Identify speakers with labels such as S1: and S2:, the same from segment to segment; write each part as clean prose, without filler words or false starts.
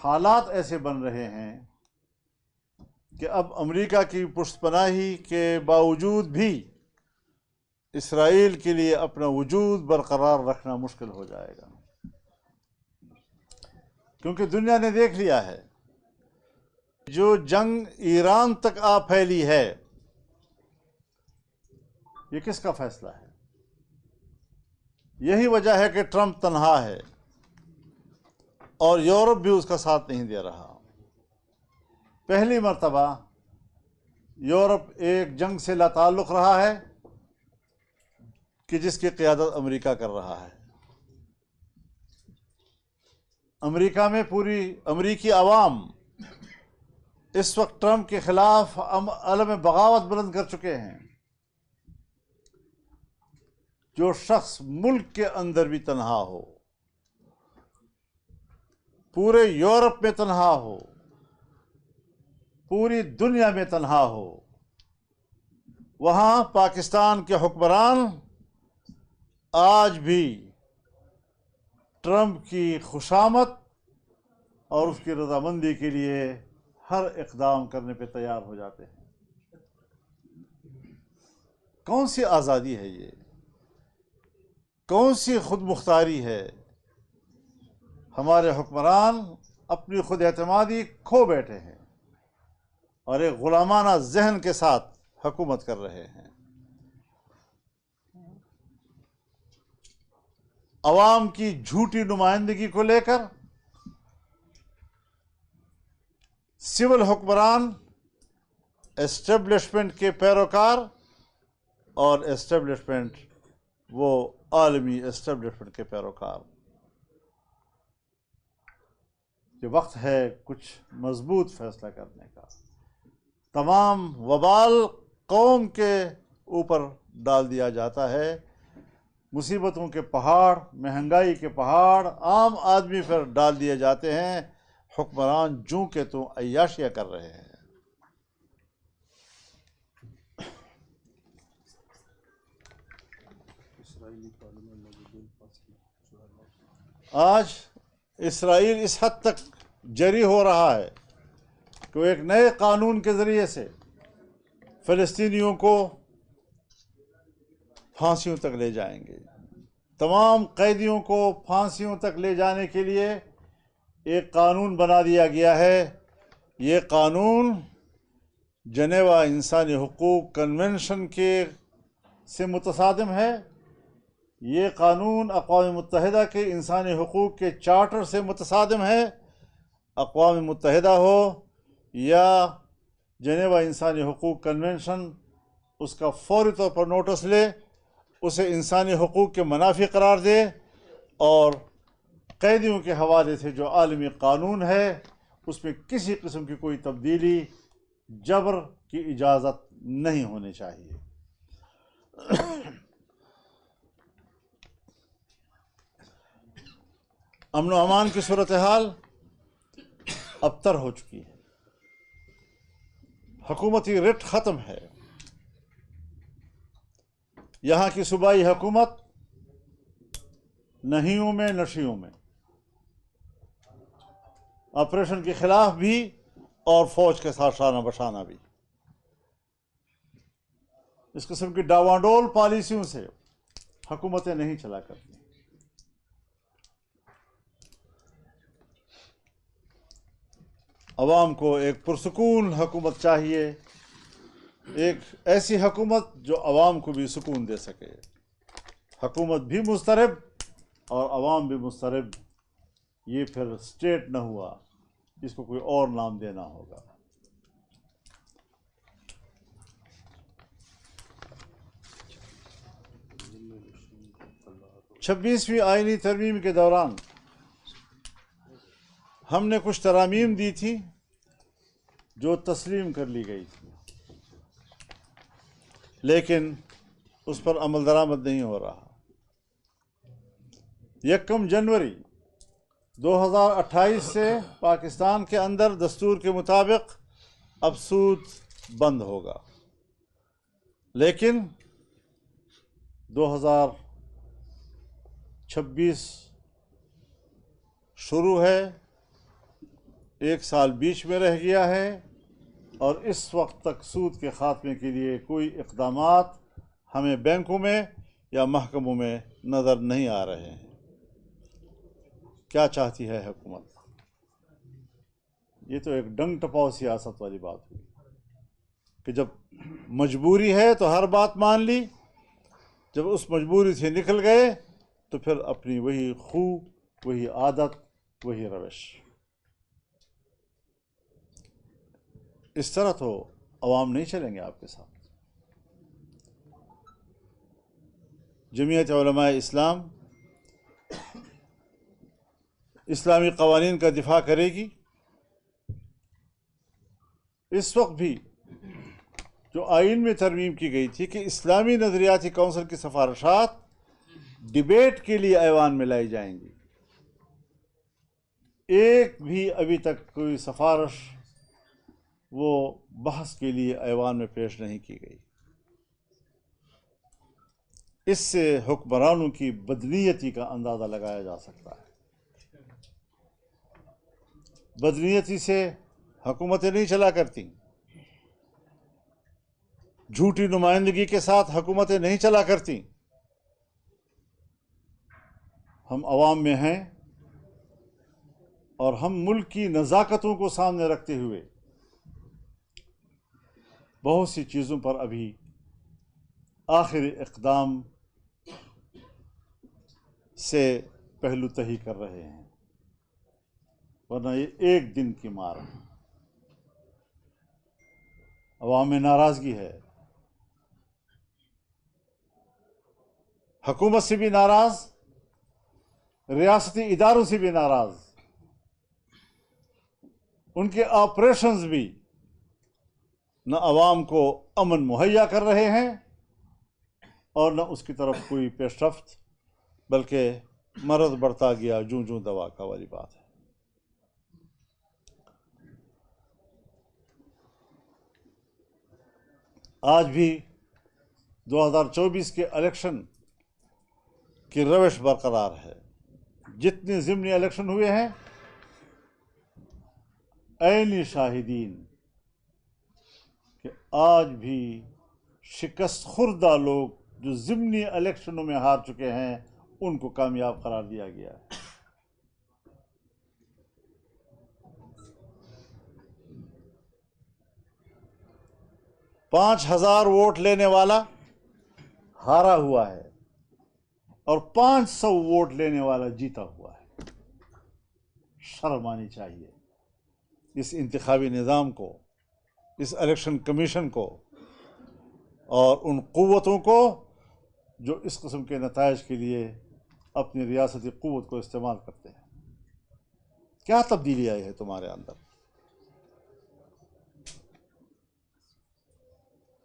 S1: حالات ایسے بن رہے ہیں کہ اب امریکہ کی پشت پناہی کے باوجود بھی اسرائیل کے لیے اپنا وجود برقرار رکھنا مشکل ہو جائے گا، کیونکہ دنیا نے دیکھ لیا ہے جو جنگ ایران تک آ پھیلی ہے یہ کس کا فیصلہ ہے؟ یہی وجہ ہے کہ ٹرمپ تنہا ہے اور یورپ بھی اس کا ساتھ نہیں دے رہا۔ پہلی مرتبہ یورپ ایک جنگ سے لا تعلق رہا ہے کہ جس کی قیادت امریکہ کر رہا ہے۔ امریکہ میں پوری امریکی عوام اس وقت ٹرمپ کے خلاف علم بغاوت بلند کر چکے ہیں۔ جو شخص ملک کے اندر بھی تنہا ہو، پورے یورپ میں تنہا ہو، پوری دنیا میں تنہا ہو، وہاں پاکستان کے حکمران آج بھی ٹرمپ کی خوشامد اور اس کی رضامندی کے لیے ہر اقدام کرنے پہ تیار ہو جاتے ہیں۔ کون سی آزادی ہے یہ؟ کون سی خود مختاری ہے؟ ہمارے حکمران اپنی خود اعتمادی کھو بیٹھے ہیں اور ایک غلامانہ ذہن کے ساتھ حکومت کر رہے ہیں۔ عوام کی جھوٹی نمائندگی کو لے کر سول حکمران اسٹیبلشمنٹ کے پیروکار اور اسٹیبلشمنٹ وہ عالمی اسٹیبلشمنٹ کے پیروکار۔ یہ وقت ہے کچھ مضبوط فیصلہ کرنے کا۔ تمام وبال قوم کے اوپر ڈال دیا جاتا ہے، مصیبتوں کے پہاڑ، مہنگائی کے پہاڑ عام آدمی پر ڈال دیے جاتے ہیں، حکمران جوں کہ توں عیاشیاں کر رہے ہیں۔ آج اسرائیل اس حد تک جری ہو رہا ہے کہ وہ ایک نئے قانون کے ذریعے سے فلسطینیوں کو پھانسیوں تک لے جائیں گے۔ تمام قیدیوں کو پھانسیوں تک لے جانے کے لیے ایک قانون بنا دیا گیا ہے۔ یہ قانون جنیوا انسانی حقوق کنونشن سے متصادم ہے۔ یہ قانون اقوام متحدہ کے انسانی حقوق کے چارٹر سے متصادم ہے۔ اقوام متحدہ ہو یا جنیوا انسانی حقوق کنونشن اس کا فوری طور پر نوٹس لے، اسے انسانی حقوق کے منافی قرار دے اور قیدیوں کے حوالے سے جو عالمی قانون ہے اس میں کسی قسم کی کوئی تبدیلی، جبر کی اجازت نہیں ہونی چاہیے۔ امن و امان کی صورتحال ابتر ہو چکی ہے۔ حکومتی رٹ ختم ہے۔ یہاں کی صوبائی حکومت نہیوں میں نشیوں میں، آپریشن کے خلاف بھی اور فوج کے ساتھ شانہ بشانہ بھی۔ اس قسم کی ڈاواڈول پالیسیوں سے حکومتیں نہیں چلا کرتی۔ عوام کو ایک پرسکون حکومت چاہیے، ایک ایسی حکومت جو عوام کو بھی سکون دے سکے۔ حکومت بھی مضطرب اور عوام بھی مضطرب، یہ پھر اسٹیٹ نہ ہوا، اس کو کوئی اور نام دینا ہوگا۔ چھبیسویں آئینی ترمیم کے دوران ہم نے کچھ ترامیم دی تھی جو تسلیم کر لی گئی تھی، لیکن اس پر عمل درآمد نہیں ہو رہا۔ 1 جنوری 2028 سے پاکستان کے اندر دستور کے مطابق اب سود بند ہوگا، لیکن 2026 شروع ہے 1 سال بیچ میں رہ گیا ہے اور اس وقت تک سود کے خاتمے کے لیے کوئی اقدامات ہمیں بینکوں میں یا محکموں میں نظر نہیں آ رہے ہیں۔ کیا چاہتی ہے حکومت؟ یہ تو ایک ڈنگ ٹپاؤ سیاست والی بات ہوئی کہ جب مجبوری ہے تو ہر بات مان لی، جب اس مجبوری سے نکل گئے تو پھر اپنی وہی خو، وہی عادت، وہی روش۔ اس طرح تو عوام نہیں چلیں گے آپ کے ساتھ۔ جمعیت علماء اسلام اسلامی قوانین کا دفاع کرے گی۔ اس وقت بھی جو آئین میں ترمیم کی گئی تھی کہ اسلامی نظریاتی کونسل کی سفارشات ڈیبیٹ کے لیے ایوان میں لائی جائیں گی، ایک بھی ابھی تک کوئی سفارش وہ بحث کے لیے ایوان میں پیش نہیں کی گئی۔ اس سے حکمرانوں کی بدنیتی کا اندازہ لگایا جا سکتا ہے۔ بدنیتی سے حکومتیں نہیں چلا کرتی، جھوٹی نمائندگی کے ساتھ حکومتیں نہیں چلا کرتی۔ ہم عوام میں ہیں اور ہم ملک کی نزاکتوں کو سامنے رکھتے ہوئے بہت سی چیزوں پر ابھی آخری اقدام سے پہلو تہی کر رہے ہیں، ورنہ یہ ایک دن کی مار ہے۔ عوام میں ناراضگی ہے، حکومت سے بھی ناراض، ریاستی اداروں سے بھی ناراض، ان کے آپریشنز بھی نہ عوام کو امن مہیا کر رہے ہیں اور نہ اس کی طرف کوئی پیش رفت، بلکہ مرض بڑھتا گیا جوں جوں دوا کا والی بات ہے۔ آج بھی 2024 کے الیکشن کی روش برقرار ہے۔ جتنے ضمنی الیکشن ہوئے ہیں، عینی شاہدین کہ آج بھی شکست خوردہ لوگ جو ضمنی الیکشنوں میں ہار چکے ہیں ان کو کامیاب قرار دیا گیا ہے۔ پانچ 5,000 ووٹ لینے والا ہارا ہوا ہے اور 500 ووٹ لینے والا جیتا ہوا ہے۔ شرم آنی چاہیے اس انتخابی نظام کو، اس الیکشن کمیشن کو اور ان قوتوں کو جو اس قسم کے نتائج کے لیے اپنی ریاستی قوت کو استعمال کرتے ہیں۔ کیا تبدیلی آئی ہے تمہارے اندر؟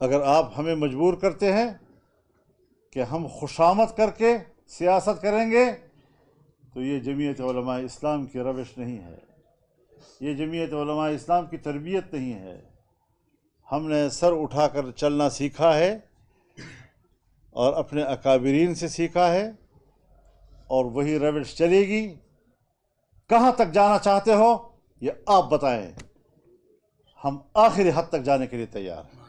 S1: اگر آپ ہمیں مجبور کرتے ہیں کہ ہم خوشامد کر کے سیاست کریں گے تو یہ جمعیت علماء اسلام کی روش نہیں ہے، یہ جمعیت علماء اسلام کی تربیت نہیں ہے۔ ہم نے سر اٹھا کر چلنا سیکھا ہے اور اپنے اکابرین سے سیکھا ہے اور وہی روش چلے گی۔ کہاں تک جانا چاہتے ہو یہ آپ بتائیں، ہم آخری حد تک جانے کے لیے تیار ہیں۔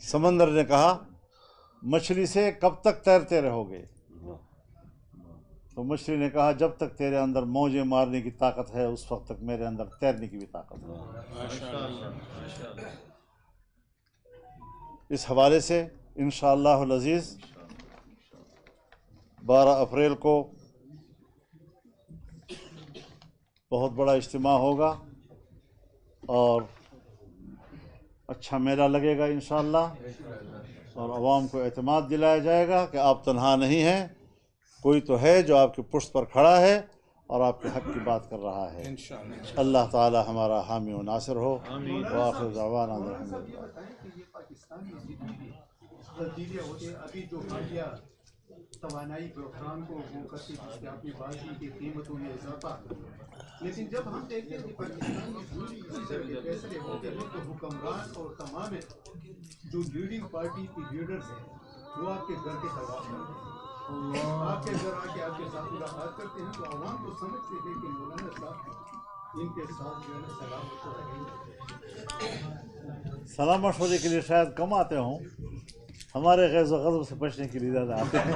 S1: سمندر نے کہا مچھلی سے کب تک تیرتے رہو گے؟ تو مچھلی نے کہا جب تک تیرے اندر موجیں مارنے کی طاقت ہے اس وقت تک میرے اندر تیرنے کی بھی طاقت ہے۔ اس حوالے سے انشاءاللہ العزیز 12 اپریل کو بہت بڑا اجتماع ہوگا اور اچھا میلہ لگے گا انشاءاللہ، اور عوام کو اعتماد دلایا جائے گا کہ آپ تنہا نہیں ہیں، کوئی تو ہے جو آپ کی پشت پر کھڑا ہے اور آپ کے حق کی بات کر رہا ہے۔ اللہ تعالی ہمارا حامی و ناصر ہو۔ وآخر دعوانا الحمدللہ۔
S2: تبدیلیاں ہوتی ہیں ابھی جو حالیہ توانائی پروگرام کو وہ کرتی جس کی آپ نے بات کی کہ قیمتوں میں اضافہ، لیکن جب ہم دیکھتے ہیں کہ پاکستان میں جو بھی اسی طرح کے فیصلے ہوتے ہیں تو حکمران اور تمام جو لیڈنگ پارٹی کی لیڈرز ہیں وہ آپ کے گھر کے طواف کرتے ہیں آپ کے اگر آ کے آپ کے ساتھ ملاقات کرتے ہیں تو عوام تو سمجھتے ہیں کہ مولانا صاحب ان کے ساتھ جو ہے نا سلام مشورہ نہیں کرتے.
S1: سلام مشورے کے لیے شاید کم آتے ہوں، ہمارے غیظ و غضب سے بچنے کے لیے زیادہ آتے ہیں.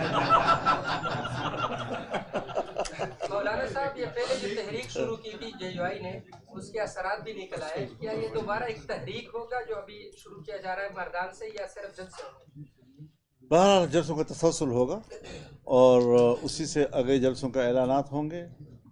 S3: مولانا صاحب یہ پہلے جو تحریک شروع کی تھی JUI نے، اس کے اثرات بھی نکل آئے. کیا یہ دوبارہ ایک تحریک ہوگا جو ابھی شروع کیا جا رہا ہے مردان سے، یا صرف جلسے ہوگا؟
S1: بہرحال جلسوں کا تسلسل ہوگا اور اسی سے اگلے جلسوں کا اعلانات ہوں گے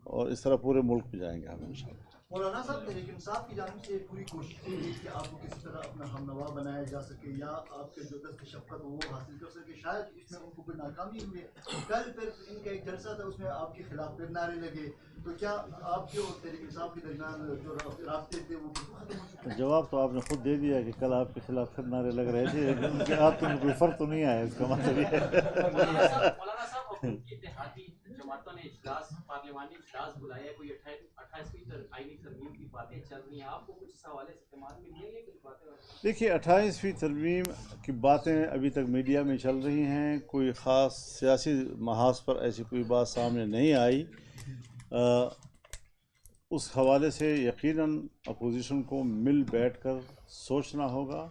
S1: اور اس طرح پورے ملک میں جائیں گے ہم انشاءاللہ.
S4: مولانا صاحب تحریک انصاف کی جانب سے پوری کوشش کی گئی کہ آپ کو کسی طرح اپنا ہم نوا بنایا جا سکے یا آپ کے جو دست شفقت وہ حاصل کر سکے. شاید اس میں ان کو کوئی ناکامی ہوئی. کل پھر ان کا ایک جلسہ تھا، اس میں آپ کے خلاف پھر نعرے لگے، تو کیا آپ کے اور تحریک انصاف کے درمیان جو رابطے تھے وہ ختم ہو چکے؟
S1: جواب تو آپ نے خود دے دیا کہ کل آپ کے خلاف پھر نعرے لگ رہے تھے، لیکن ان کے آپ کو کوئی فرق تو نہیں آیا. اس کا مطلب یہ ہے
S5: مولانا صاحب حکومتی اتحادی جماعتوں نے اجلاس پارلیمانی اجلاس بلایا ہے، کوئی 28ویں آئینی ترمیم کی باتیں چل رہی ہیں، آپ کو کچھ اس حوالے سے اعتماد میں نہیں ہے کچھ باتیں؟
S1: دیکھیے 28ویں ترمیم کی باتیں ابھی تک میڈیا میں چل رہی ہیں، کوئی خاص سیاسی محاذ پر ایسی کوئی بات سامنے نہیں آئی. اس حوالے سے یقیناً اپوزیشن کو مل بیٹھ کر سوچنا ہوگا،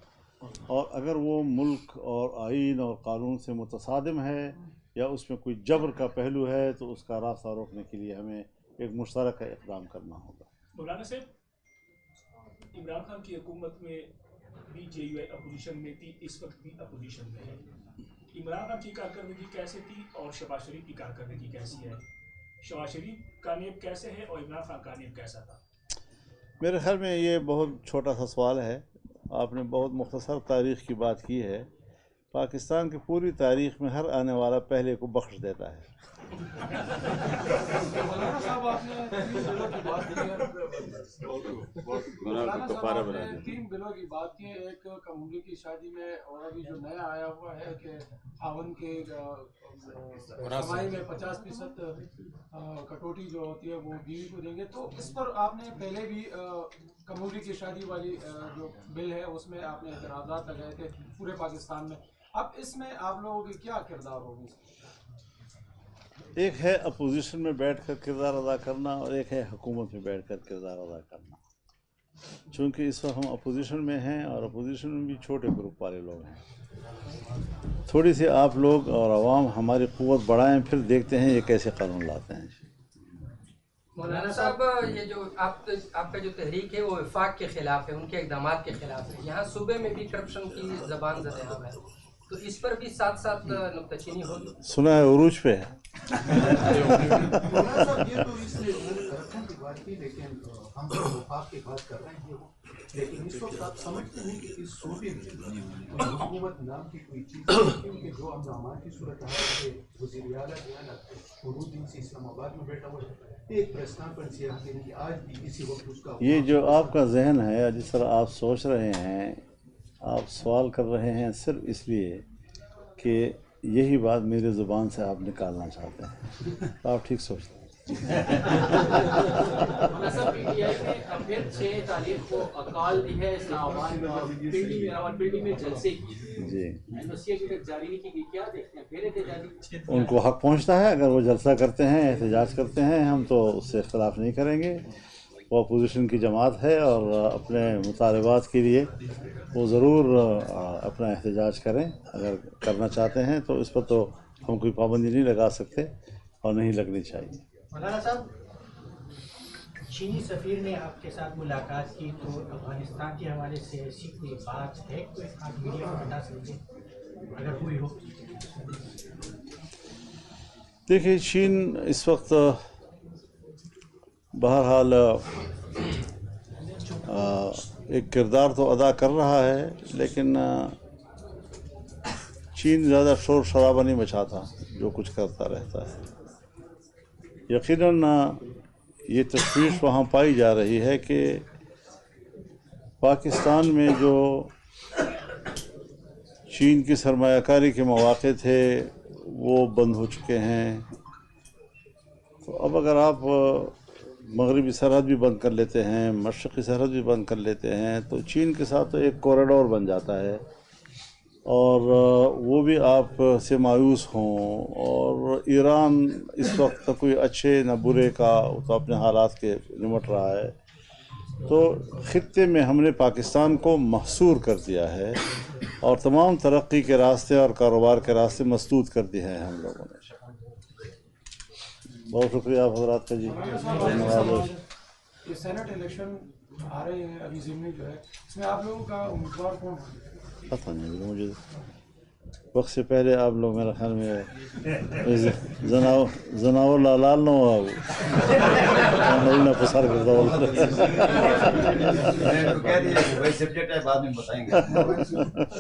S1: اور اگر وہ ملک اور آئین اور قانون سے متصادم ہے یا اس میں کوئی جبر کا پہلو ہے تو اس کا راستہ روکنے کے لیے ہمیں ایک مشترکہ اقدام کرنا ہوگا.
S6: مولانا صاحب، عمران خان کی حکومت میں بھی JUI اپوزیشن میں تھی، اس وقت بھی اپوزیشن میں ہے. عمران خان کی کارکردگی کیسے تھی اور شہباز شریف کی کارکردگی کیسی ہے؟ شہباز شریف کا نیب کیسے ہے اور عمران خان کا نیب کیسا تھا؟
S1: میرے خیال میں یہ بہت چھوٹا سا سوال ہے. آپ نے بہت مختصر تاریخ کی بات کی ہے. پاکستان کی پوری تاریخ میں ہر آنے والا پہلے کو بخش دیتا ہے.
S7: مولانا صاحب آپ نے 3 بلوں کی بات کی ہے. مولانا صاحب آپ نے 3 بلوں کی بات کی ہے. ایک کمونی کی شادی میں، اور ابھی جو نیا آیا ہوا ہے کہ خاوند کے کمائی میں 50% کٹوتی جو ہوتی ہے وہ بیوی کو دیں گے. تو اس پر آپ نے پہلے بھی کمونی کی شادی والی جو بل ہے اس میں آپ نے اعتراضات لگائے تھے پورے پاکستان میں. اب اس میں آپ لوگوں کی کیا کردار ہوگی؟
S1: ایک ہے اپوزیشن میں بیٹھ کر کردار ادا کرنا اور ایک ہے حکومت میں بیٹھ کر کردار ادا کرنا. چونکہ اس وقت ہم اپوزیشن میں ہیں اور اپوزیشن میں بھی چھوٹے گروپ والے لوگ ہیں. تھوڑی سی آپ لوگ اور عوام ہماری قوت بڑھائیں، پھر دیکھتے ہیں یہ کیسے قانون لاتے ہیں.
S3: مولانا صاحب، یہ جو آپ کا جو تحریک ہے وہ وفاق کے خلاف ہے، ان کے اقدامات کے خلاف ہے. یہاں صوبے میں بھی کرپشن کی زبان زدہ عام ہے، تو اس پر بھی ساتھ ساتھ نکتہ چینی ہوگی.
S1: سنا ہے عروج پہ ہے.
S2: مولانا صاحب یہ تو اس نے کرپشن کی بات کی، لیکن ہم تو وفاق کی بات کر رہے ہیں. لیکن اس وقت آپ سمجھتے ہیں کہ اس صوبے میں حکومت نام کی کوئی چیز ہے؟ کیونکہ جو امام کی صورت حال ہے، وزیر اعلیٰ جو ہے نا حدود دن سے اسلام آباد میں بیٹھا ہوا ہے، ایک پریس کانفرنس یہ کہ آج بھی اسی وقت اس کا
S1: یہ جو آپ کا ذہن ہے، جس طرح آپ سوچ رہے ہیں، آپ سوال کر رہے ہیں صرف اس لیے کہ یہی بات میرے زبان سے آپ نکالنا چاہتے ہیں. آپ ٹھیک سوچتے ہیں.
S5: PTI نے پھر 6 تاریخ کو کال دی ہے اسلام آباد میں جلسے کی.
S1: جی،
S5: NOC جاری نہیں کی گئی، کیا دیکھتے ہیں؟ پھر احتجاجی
S1: ان کو حق پہنچتا ہے. اگر وہ جلسہ کرتے ہیں، احتجاج کرتے ہیں، ہم تو اس سے اختلاف نہیں کریں گے. وہ اپوزیشن کی جماعت ہے اور اپنے مطالبات کے لیے وہ ضرور اپنا احتجاج کریں. اگر کرنا چاہتے ہیں تو اس پر تو ہم کوئی پابندی نہیں لگا سکتے اور نہیں لگنی چاہیے.
S8: مولانا صاحب، چینی سفیر نے آپ کے ساتھ ملاقات کی، تو افغانستان کے حوالے سے ایسی کوئی بات ہے کوئی آپ میڈیا کو بتا سکتے ہیں اگر ہوئی ہو؟
S1: دیکھیے، چین اس وقت بہرحال ایک کردار تو ادا کر رہا ہے، لیکن چین زیادہ شور شرابہ نہیں مچاتا، جو کچھ کرتا رہتا ہے. یقیناً یہ تشویش وہاں پائی جا رہی ہے کہ پاکستان میں جو چین کی سرمایہ کاری کے مواقع تھے وہ بند ہو چکے ہیں. تو اب اگر آپ مغربی سرحد بھی بند کر لیتے ہیں، مشرقی سرحد بھی بند کر لیتے ہیں، تو چین کے ساتھ تو ایک کوریڈور بن جاتا ہے اور وہ بھی آپ سے مایوس ہوں، اور ایران اس وقت کوئی اچھے نہ برے کا تو اپنے حالات کے نمٹ رہا ہے، تو خطے میں ہم نے پاکستان کو محصور کر دیا ہے اور تمام ترقی کے راستے اور کاروبار کے راستے مسدود کر دیے ہیں ہم لوگوں نے۔ بہت شکریہ آپ حضرات کا جی۔
S7: یہ سینٹ الیکشن آ رہے ہیں ابھی ضمنی جو ہے، اس میں آپ لوگوں کا امیدوار کون ہے؟
S1: پتہ نہیں مجھے، وقت سے پہلے آپ لوگ میرے خیال میں زناور لال نہ ہوا نہ پسار کرتا
S9: کہہ دیجیے وہی سبجیکٹ ہے، بعد میں بتائیں گے۔